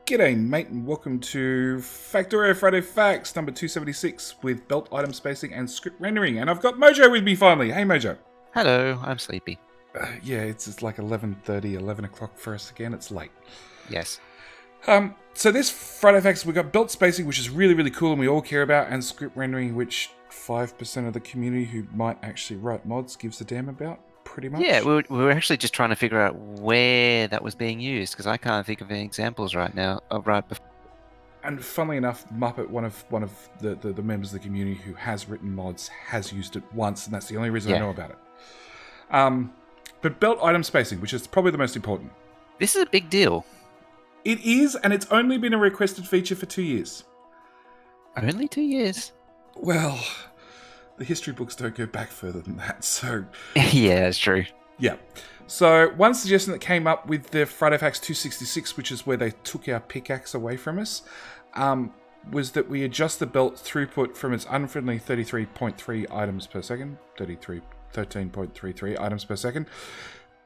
G'day mate and welcome to Factorio Friday Facts number 276 with belt item spacing and script rendering. And I've got Mojo with me finally. Hey Mojo. Hello, I'm sleepy. Yeah, it's like 11:30, 11 o'clock for us again. It's late. Yes. So this Friday Facts, we've got belt spacing, which is really, really cool and we all care about, and script rendering, which 5% of the community who might actually write mods gives a damn about, pretty much. Yeah, we were actually just trying to figure out where that was being used, because I can't think of any examples right now. And funnily enough, Muppet, one of the members of the community who has written mods, has used it once, and that's the only reason I know about it. But belt item spacing, which is probably the most important. This is a big deal. It is, and it's only been a requested feature for 2 years. Only 2 years? Well, the history books don't go back further than that, so... Yeah, that's true. Yeah. So, one suggestion that came up with the Friday Facts 266, which is where they took our pickaxe away from us, was that we adjust the belt throughput from its unfriendly 33.3 items per second, 13.33 items per second,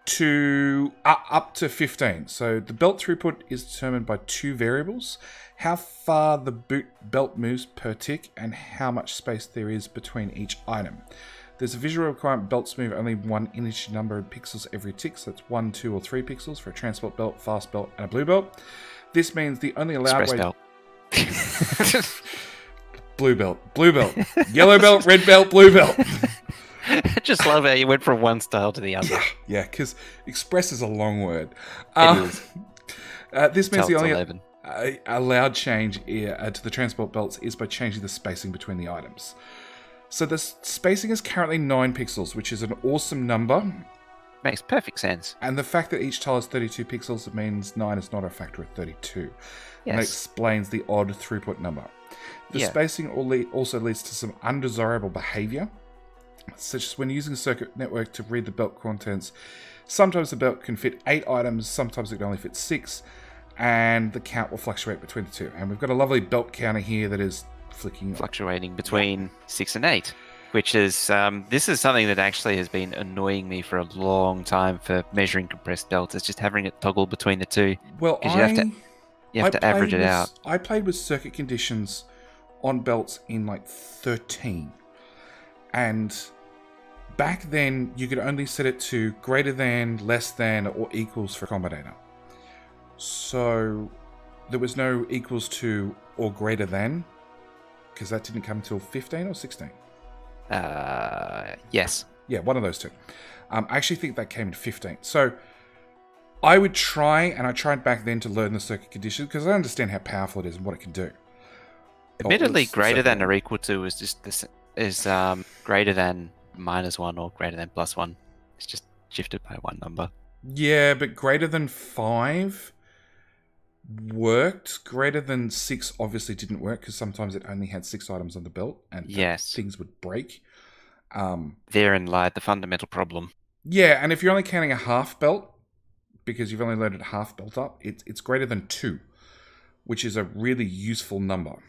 to up to 15. So the belt throughput is determined by two variables: how far the belt moves per tick and how much space there is between each item. There's a visual requirement: belts move only one inch number of pixels every tick, so that's 1, 2, or 3 pixels for a transport belt, fast belt, and a blue belt. This means the only allowed Express way... Blue belt, yellow belt, red belt, blue belt. I just love how you went from one style to the other. Yeah, because express is a long word. It is. This means the only 11. allowed change to the transport belts is by changing the spacing between the items. So the spacing is currently 9 pixels, which is an awesome number. Makes perfect sense. And the fact that each tile is 32 pixels, it means 9 is not a factor of 32. Yes. And it explains the odd throughput number. The spacing also leads to some undesirable behavior, such as when using a circuit network to read the belt contents. Sometimes the belt can fit 8 items, sometimes it can only fit 6, and the count will fluctuate between the two. And we've got a lovely belt counter here that is fluctuating between 6 and 8, which is this is something that actually has been annoying me for a long time for measuring compressed belts. It's just having it toggle between the two. Well, you have to average it out. I played with circuit conditions on belts in like 13. And back then, you could only set it to greater than, less than, or equals for a combinator. So there was no equals to or greater than, because that didn't come until 15 or 16. Yes. Yeah, one of those two. I actually think that came in 15. So I would try, and I tried back then to learn the circuit conditions, because I understand how powerful it is and what it can do. Admittedly, greater than or equal to is just this. Is greater than -1 or greater than +1. It's just shifted by one number. Yeah, but greater than 5 worked. Greater than 6 obviously didn't work, because sometimes it only had 6 items on the belt and things would break. Therein lied the fundamental problem. Yeah, and if you're only counting a half belt, because you've only loaded half belt up, it's greater than 2, which is a really useful number.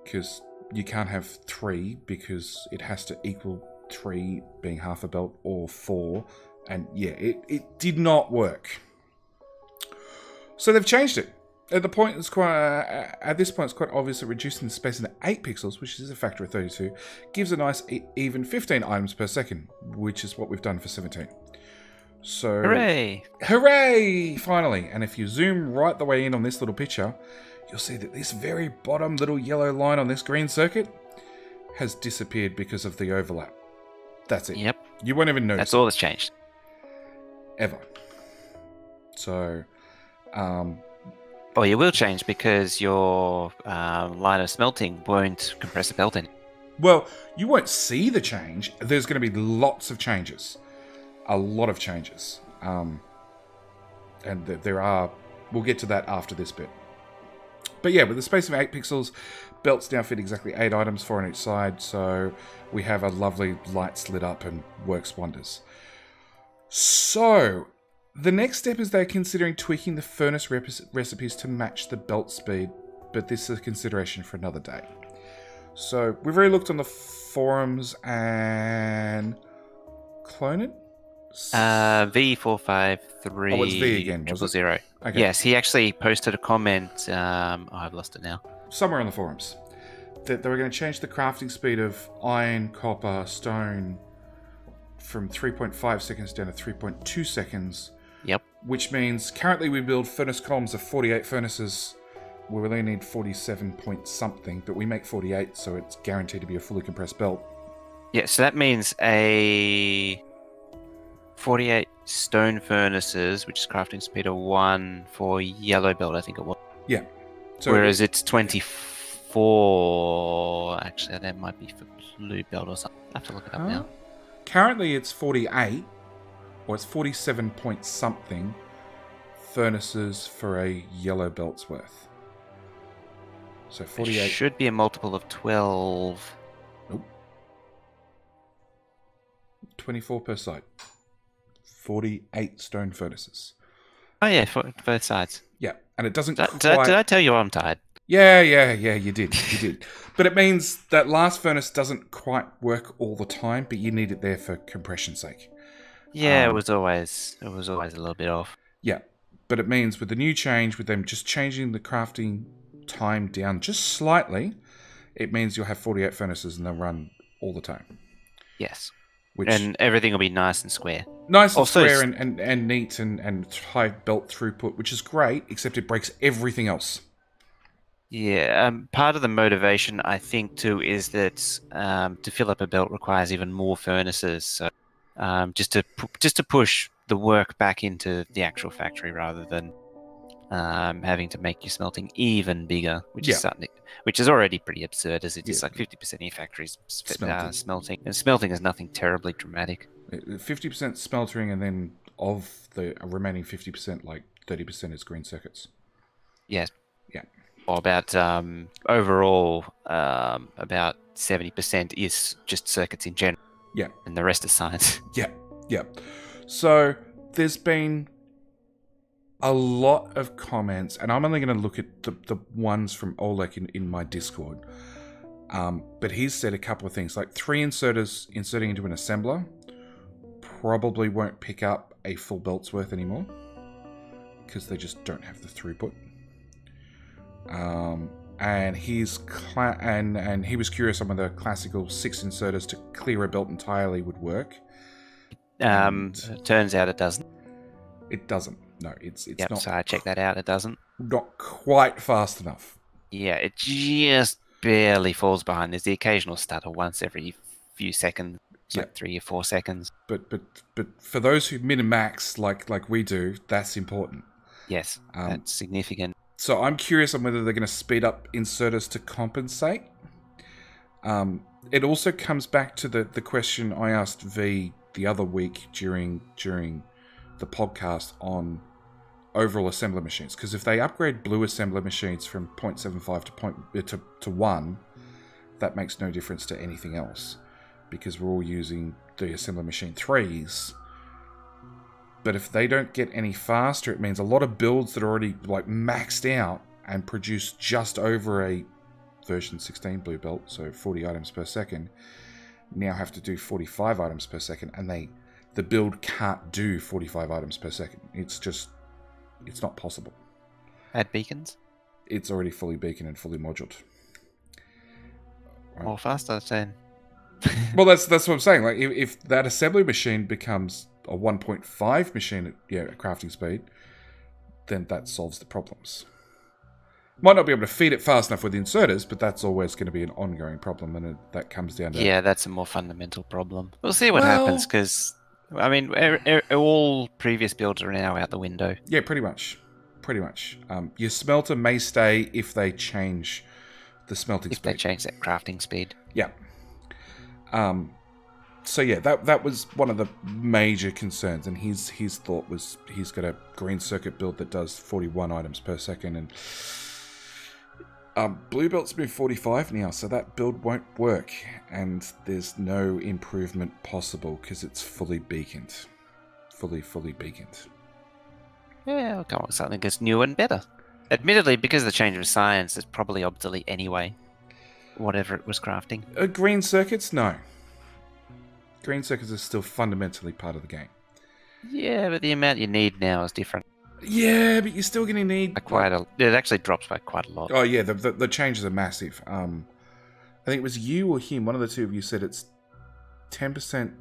Because you can't have 3, because it has to equal 3 being half a belt, or 4. And yeah, it did not work. So they've changed it. At this point, it's quite obvious that reducing the spacing to 8 pixels, which is a factor of 32, gives a nice even 15 items per second, which is what we've done for 17. So Hooray! Hooray! Finally. And if you zoom right the way in on this little picture, you'll see that this very bottom little yellow line on this green circuit has disappeared because of the overlap. That's it. Yep. You won't even notice. That's all that's changed. Ever. So, Well, you will change because your line of smelting won't compress a belt in. Well, you won't see the change. There's going to be lots of changes. A lot of changes. And there are... We'll get to that after this bit. But yeah, with the space of 8 pixels, belts now fit exactly 8 items, 4 on each side, so we have a lovely light slit up and works wonders. So, the next step is they're considering tweaking the furnace recipes to match the belt speed, but this is a consideration for another day. So, we've already looked on the forums and... Clone it? V453. Oh, it's V again, was it? 000. Okay. Yes, he actually posted a comment. I've lost it now. Somewhere on the forums. That they were going to change the crafting speed of iron, copper, stone from 3.5 seconds down to 3.2 seconds. Yep. Which means currently we build furnace columns of 48 furnaces. We only need 47 point something, but we make 48, so it's guaranteed to be a fully compressed belt. Yeah, so that means a 48 stone furnaces, which is crafting speed of 1 for yellow belt, I think it was. Yeah. So whereas it's 24. Actually, that might be for blue belt or something. I have to look it up now. Currently it's 48, or it's 47 point something furnaces for a yellow belt's worth. So 48. It should be a multiple of 12. Nope. 24 per side. 48 stone furnaces. Oh yeah, for both sides. Yeah, and it doesn't Did I tell you I'm tired? Yeah, you did. But it means that last furnace doesn't quite work all the time, but you need it there for compression's sake. Yeah, it was always a little bit off. Yeah, but it means with the new change, with them just changing the crafting time down just slightly, it means you'll have 48 furnaces and they'll run all the time. Yes. Which, and everything will be nice and square. Nice and square and neat and high belt throughput, which is great, except it breaks everything else. Yeah, part of the motivation, I think, too, is that to fill up a belt requires even more furnaces. So just to push the work back into the actual factory rather than having to make your smelting even bigger, which is already pretty absurd, as it is like 50% of your factories smelting. And smelting is nothing terribly dramatic. 50% smelting, and then of the remaining 50%, like 30% is green circuits. Yes. Yeah. Or about overall, about 70% is just circuits in general. Yeah. And the rest is science. Yeah. So there's been a lot of comments, and I'm only going to look at the ones from Oleg in my Discord. But he's said a couple of things, like 3 inserters inserting into an assembler probably won't pick up a full belt's worth anymore because they just don't have the throughput. And and he was curious on whether classical 6 inserters to clear a belt entirely would work. Turns out it doesn't. It doesn't. No, it's not. So I checked that out. It doesn't. Not quite fast enough. Yeah, it just barely falls behind. There's the occasional stutter once every few seconds, like 3 or 4 seconds. But for those who min and max like we do, that's important. Yes, that's significant. So I'm curious on whether they're going to speed up inserters to compensate. It also comes back to the question I asked V the other week during the podcast on overall assembler machines, because if they upgrade blue assembler machines from 0.75 to 1, that makes no difference to anything else, because we're all using the assembler machine 3s. But if they don't get any faster, it means a lot of builds that are already like maxed out and produce just over a version 16 blue belt, so 40 items per second, now have to do 45 items per second, and the build can't do 45 items per second. It's not possible. Add beacons? It's already fully beaconed and fully moduled. Right. More faster, then. Well, that's what I'm saying. Like, if that assembly machine becomes a 1.5 machine at crafting speed, then that solves the problems. Might not be able to feed it fast enough with inserters, but that's always going to be an ongoing problem, and that comes down to... Yeah, that's a more fundamental problem. We'll see what happens, because, I mean, all previous builds are now out the window. Yeah, pretty much. Your smelter may stay if they change the smelting speed. If they change that crafting speed. Yeah. So yeah, that was one of the major concerns, and his thought was he's got a green circuit build that does 41 items per second, and blue belt's been 45 now, so that build won't work, and there's no improvement possible because it's fully beaconed, fully beaconed. Yeah, I'll come up with something that's new and better. Admittedly, because of the change of science, it's probably obsolete anyway. Whatever it was crafting. Green circuits, no. Green circuits are still fundamentally part of the game. Yeah, but the amount you need now is different. Yeah, but you're still going to need like. It actually drops by quite a lot. Oh yeah, the changes are massive. I think it was you or him. One of the two of you said it's 10%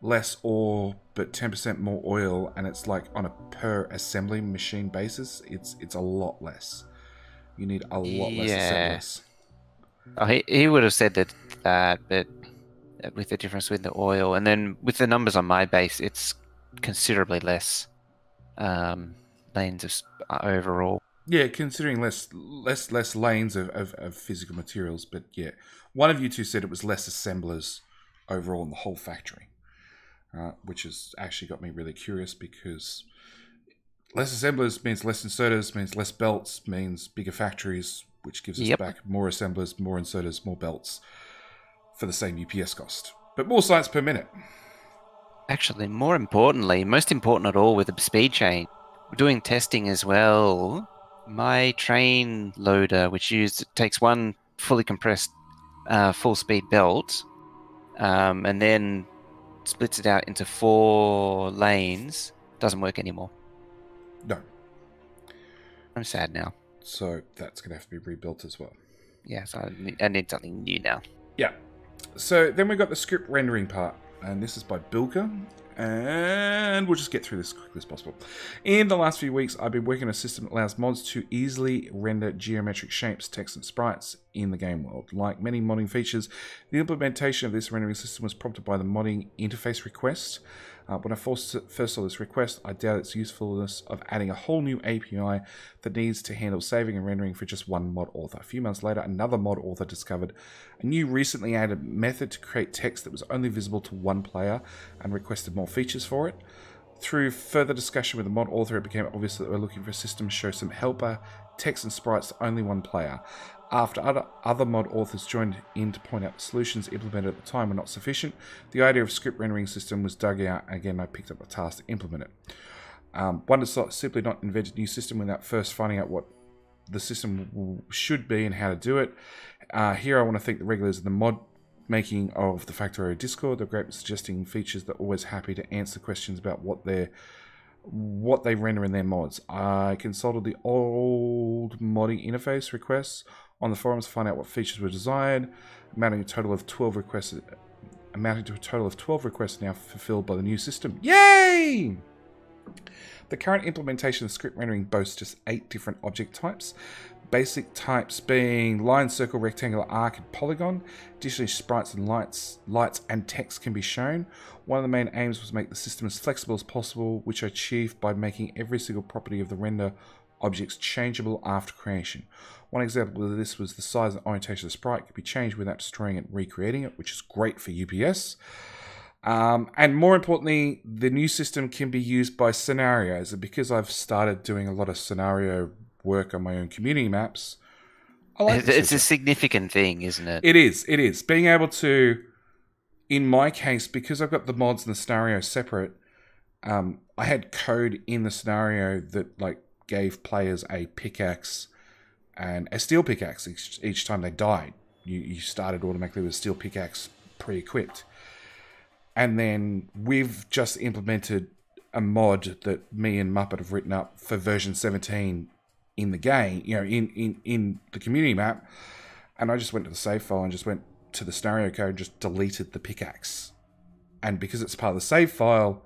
less ore, but 10% more oil, and it's like on a per assembly machine basis. It's a lot less. You need a lot less Yeah. assemblers. Oh, he would have said that, but with the difference with the oil, and then with the numbers on my base, it's considerably less lanes overall. Yeah, considering less lanes of physical materials, but yeah, one of you two said it was less assemblers overall in the whole factory, which has actually got me really curious because less assemblers means less inserters, means less belts, means bigger factories, which gives us Yep. back more assemblers, more inserters, more belts for the same UPS cost, but more science per minute. Actually, more importantly, most important at all with the speed chain, we're doing testing as well. My train loader, which takes one fully compressed full speed belt, and then splits it out into 4 lanes, doesn't work anymore. No, I'm sad now. so that's going to have to be rebuilt as well. Yeah, so I need something new now. Yeah. So then we've got the script rendering part, and this is by Bilka, and we'll just get through this as quickly as possible. In the last few weeks, I've been working on a system that allows mods to easily render geometric shapes, text, and sprites in the game world. Like many modding features, the implementation of this rendering system was prompted by the modding interface request. When I first saw this request, I doubt its usefulness of adding a whole new API that needs to handle saving and rendering for just one mod author. A few months later, another mod author discovered a new recently added method to create text that was only visible to one player and requested more features for it. Through further discussion with the mod author, it became obvious that they were looking for a system to show some helper text and sprites to only one player. After other mod authors joined in to point out the solutions implemented at the time were not sufficient, the idea of script rendering system was dug out, and again I picked up the task to implement it. One does simply not invent a new system without first finding out what the system should be and how to do it. Here I want to thank the regulars in the mod making of the Factorio Discord. They're great at suggesting features. They're always happy to answer questions about what they render in their mods. I consulted the old modding interface requests on the forums to find out what features were desired, amounting to a total of 12 requests now fulfilled by the new system. Yay! The current implementation of script rendering boasts just 8 different object types. Basic types being line, circle, rectangular, arc, and polygon. Additionally, sprites and lights and text can be shown. One of the main aims was to make the system as flexible as possible, which I achieved by making every single property of the render objects changeable after creation. One example of this was the size and orientation of the sprite could be changed without destroying it and recreating it, which is great for UPS. And more importantly, the new system can be used by scenarios. And because I've started doing a lot of scenario work on my own community maps, I like It's a significant thing, isn't it? It is. Being able to, in my case, because I've got the mods and the scenario separate, I had code in the scenario that like gave players a pickaxe and a steel pickaxe each time they died. You started automatically with a steel pickaxe pre-equipped. And then we've just implemented a mod that me and Muppet have written up for version 17 in the game, in the community map. And I just went to the save file and just went to the scenario code and just deleted the pickaxe. And because it's part of the save file,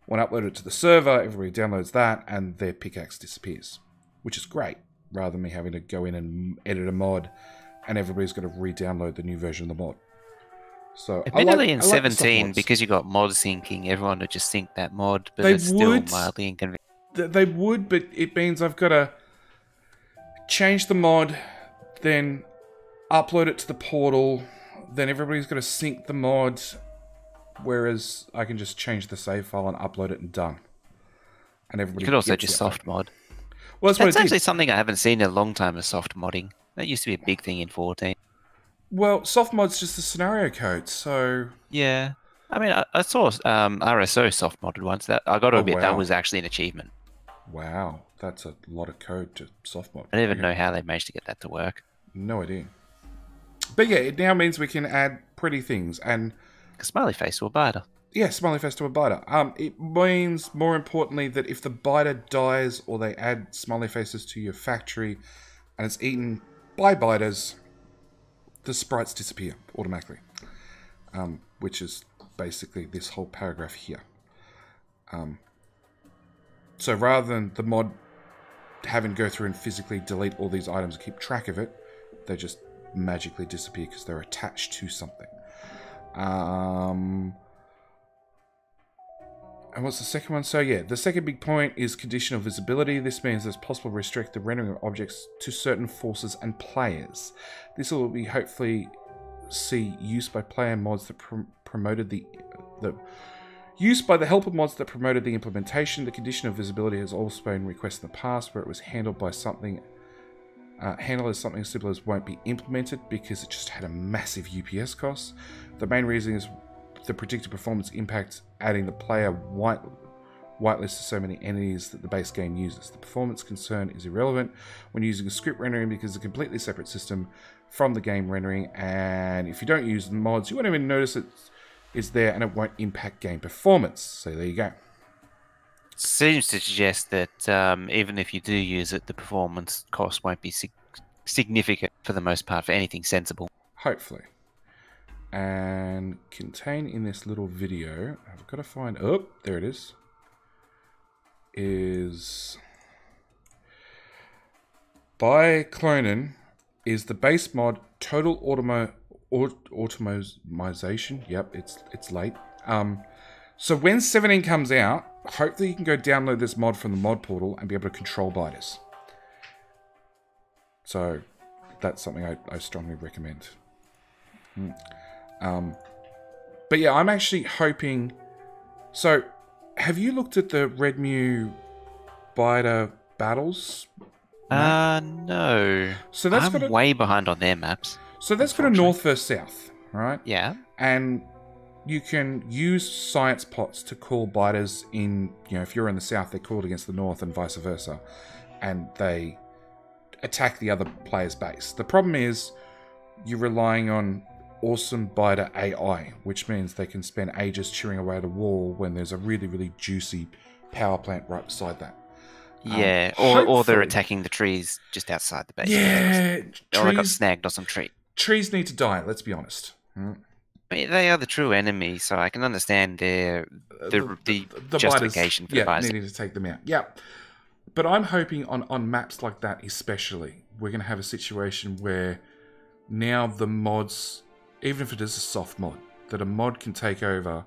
when I upload it to the server, everybody downloads that and their pickaxe disappears, which is great, rather than me having to go in and edit a mod and everybody's got to re-download the new version of the mod. So admittedly, in 17, because you got mod syncing, everyone would just sync that mod, but it's still mildly inconvenient. They would, but it means I've got to change the mod, then upload it to the portal, then everybody's got to sync the mod, whereas I can just change the save file and upload it and done. And everybody. You could also just soft mod. Well, that's actually something I haven't seen in a long time, is soft modding. That used to be a big thing in 14. Well, soft mod's just the scenario code, so... Yeah. I mean, I saw RSO soft modded once. That I got to admit, that was actually an achievement. Wow, that's a lot of code to soft mod. I don't even know how they managed to get that to work. No idea. But yeah, it now means we can add pretty things, and... A smiley face will buy it. Yeah, smiley face to a biter. It means, more importantly, that if the biter dies or they add smiley faces to your factory and it's eaten by biters, the sprites disappear automatically. Which is basically this whole paragraph here. So rather than the mod having to go through and physically delete all these items and keep track of it, they just magically disappear because they're attached to something. And what's the second one? So yeah, the second big point is conditional visibility. This means it's possible to restrict the rendering of objects to certain forces and players. This will be hopefully see use by player mods that promoted the used by the help of mods that promoted the implementation. The condition of visibility has also been requested in the past, where it was handled by something handled as something as simple as won't be implemented because it just had a massive UPS cost. The main reason is the predicted performance impact, adding the player whitelist to so many entities that the base game uses. The performance concern is irrelevant when using a script rendering because it's a completely separate system from the game rendering, and if you don't use the mods, you won't even notice it is there and it won't impact game performance. So there you go. Seems to suggest that even if you do use it, the performance cost won't be significant for the most part for anything sensible. Hopefully. And contained in this little video, I've got to find, oh, there it is by Clonin, is the base mod Total Automation. Yep, it's late. So when 17 comes out, hopefully you can go download this mod from the mod portal and be able to control biters. So that's something I strongly recommend. But yeah, I'm actually hoping... So, have you looked at the Red Mew biter battles? No. So that's I'm way behind on their maps. So that's got a north versus south, right? Yeah. And you can use science pots to call biters in, if you're in the south, they're called against the north and vice versa. And they attack the other player's base. The problem is you're relying on awesome biter AI, which means they can spend ages chewing away at a wall when there's a really, really juicy power plant right beside that. Yeah, or they're attacking the trees just outside the base. Yeah, or they got snagged on some tree. Trees need to die, let's be honest. I mean, they are the true enemy, so I can understand the justification biters, for the biters. needing to take them out. Yeah, but I'm hoping on maps like that especially, we're going to have a situation where now the mods, even if it is a soft mod, that a mod can take over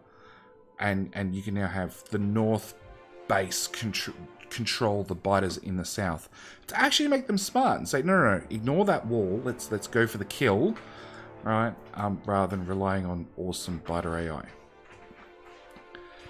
and you can now have the north base control the biters in the south to actually make them smart and say, no, ignore that wall, let's go for the kill, right? Rather than relying on awesome biter AI. I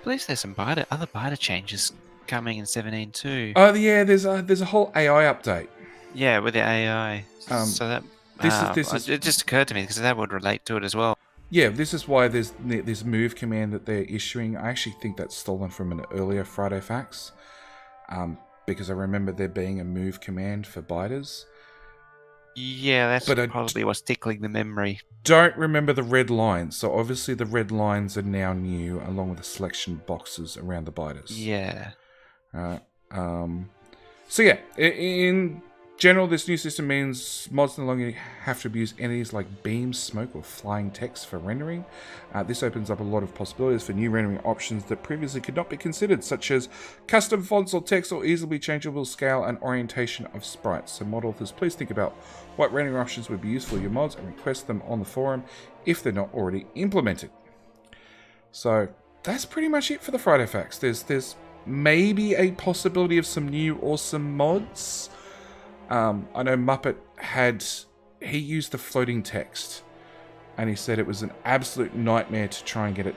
believe there's some other biter changes coming in 17 too. Oh yeah, there's a whole AI update. Yeah, with the AI. So that it just occurred to me because that would relate to it as well. Yeah, this is why there's this move command that they're issuing. I actually think that's stolen from an earlier Friday Facts, because I remember there being a move command for biters. Yeah, that's probably what's tickling the memory. Don't remember the red lines. So obviously the red lines are now new, along with the selection boxes around the biters. Yeah. So yeah, in general, this new system means mods no longer have to abuse entities like beams, smoke, or flying text for rendering. This opens up a lot of possibilities for new rendering options that previously could not be considered, such as custom fonts or text or easily changeable scale and orientation of sprites. So mod authors, please think about what rendering options would be useful for your mods and request them on the forum if they're not already implemented. So that's pretty much it for the Friday Facts. There's maybe a possibility of some new awesome mods. I know Muppet he used the floating text, and he said it was an absolute nightmare to try and get it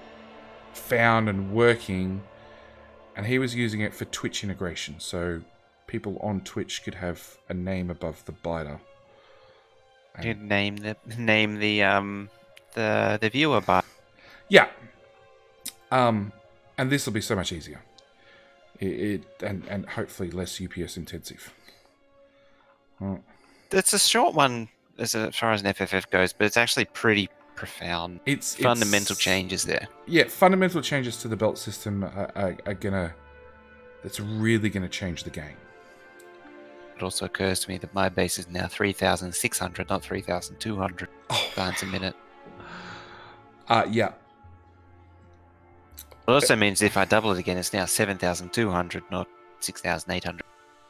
found and working, and he was using it for Twitch integration, so people on Twitch could have a name above the biter. You'd name the viewer biter. Yeah. And this will be so much easier. And hopefully less UPS intensive. It's a short one as far as an FFF goes, but it's actually pretty profound, It's fundamental changes there. Yeah, fundamental changes to the belt system that's really gonna change the game. It also occurs to me that my base is now 3,600, not 3,200 barns a minute. Yeah. It also means if I double it again, it's now 7,200, not 6,800.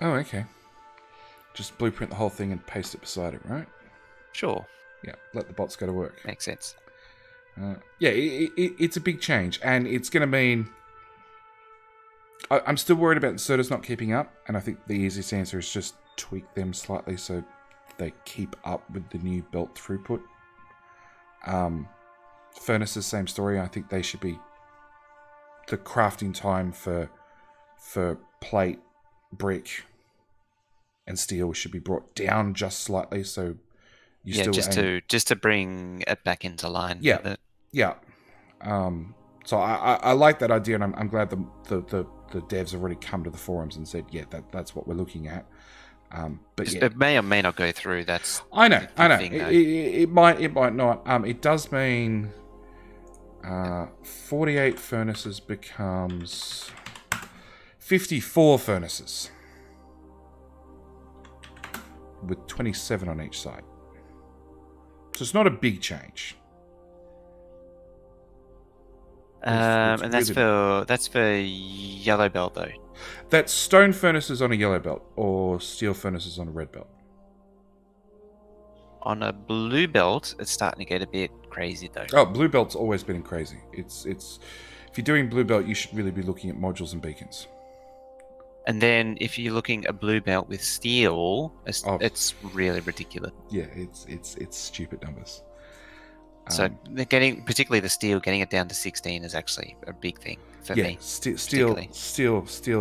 Oh, okay. Just blueprint the whole thing and paste it beside it, right? Sure. Yeah, let the bots go to work. Makes sense. Yeah, it's a big change, and it's going to mean... I'm still worried about inserters not keeping up, and I think the easiest answer is just tweak them slightly so they keep up with the new belt throughput. Furnaces, same story. I think they should be... The crafting time for plate, brick, and steel should be brought down just slightly, so you still just to bring it back into line. Yeah, with it. yeah. So I like that idea, and I'm glad the devs have already come to the forums and said, yeah, that's what we're looking at. But yeah, it may or may not go through. I know. Thing, it might not. It does mean 48 furnaces becomes 54 furnaces with 27 on each side. So it's not a big change. And that's for yellow belt though. That's stone furnaces on a yellow belt or steel furnaces on a red belt. On a blue belt, it's starting to get a bit crazy though. Oh, blue belt's always been crazy. It's if you're doing blue belt, you should really be looking at modules and beacons. And then if you're looking at blue belt with steel, it's really ridiculous. Yeah, it's stupid numbers. So particularly the steel, getting it down to 16 is actually a big thing for me. Steel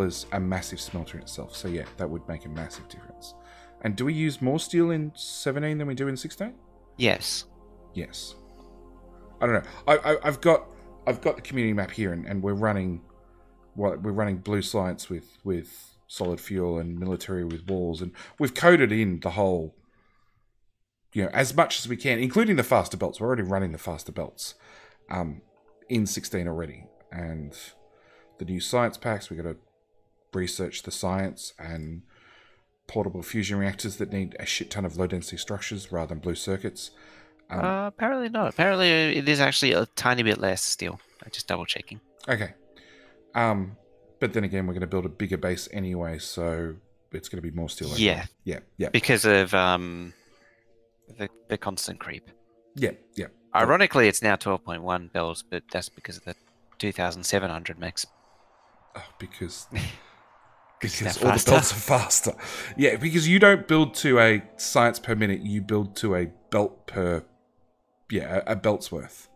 is a massive smelter in itself. So yeah, that would make a massive difference. And do we use more steel in 17 than we do in 16? Yes. Yes. I don't know. I've got the community map here, and we're running blue science with solid fuel and military with walls, and we've coded in the whole, as much as we can, including the faster belts. We're already running the faster belts in 16 already, and the new science packs. We've got to research the science and portable fusion reactors that need a shit ton of low density structures rather than blue circuits. Apparently not. Apparently it is actually a tiny bit less steel. I'm just double checking. Okay. But then again, we're going to build a bigger base anyway, so it's going to be more steel. Yeah. Yeah. Because of the constant creep. Yeah. Ironically, it's now 12.1 bells, but that's because of the 2,700 max. Oh, because all the belts are faster. Yeah, because you don't build to a science per minute, you build to a belt per... Yeah, a belt's worth.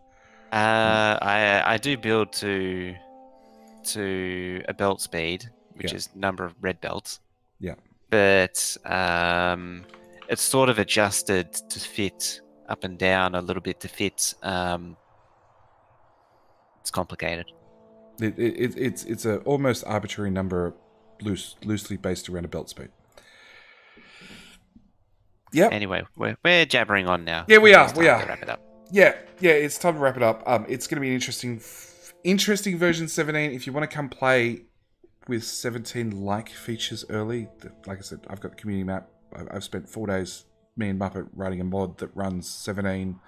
I do build to a belt speed, which is number of red belts. Yeah. But it's sort of adjusted to fit up and down a little bit to fit. It's complicated. It's a almost arbitrary number, loosely based around a belt speed. Yeah. Anyway, we're jabbering on now. Yeah, we are. To wrap it up. Yeah, it's time to wrap it up. It's going to be an interesting version 17. If you want to come play with 17-like features early, like I said, I've got the community map. I've spent 4 days, me and Muppet, writing a mod that runs 17,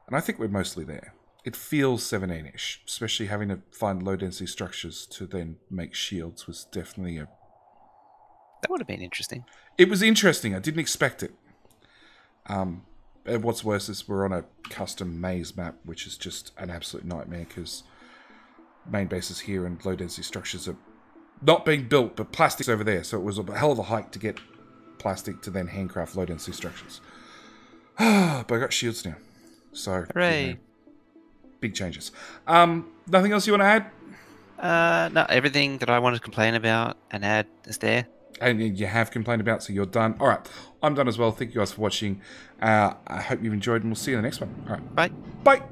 and I think we're mostly there. It feels 17-ish, especially having to find low-density structures to then make shields was definitely a... That would have been interesting. It was interesting. I didn't expect it. And what's worse is we're on a custom maze map, which is just an absolute nightmare because main bases here and low-density structures are not being built, but plastic's over there. So it was a hell of a hike to get plastic to then handcraft low-density structures. But I got shields now. So, hooray. Big changes. Nothing else you want to add? No, everything that I wanted to complain about and add is there. And you have complained about, so you're done. All right, I'm done as well. Thank you guys for watching. I hope you've enjoyed, and we'll see you in the next one. All right. Bye. Bye.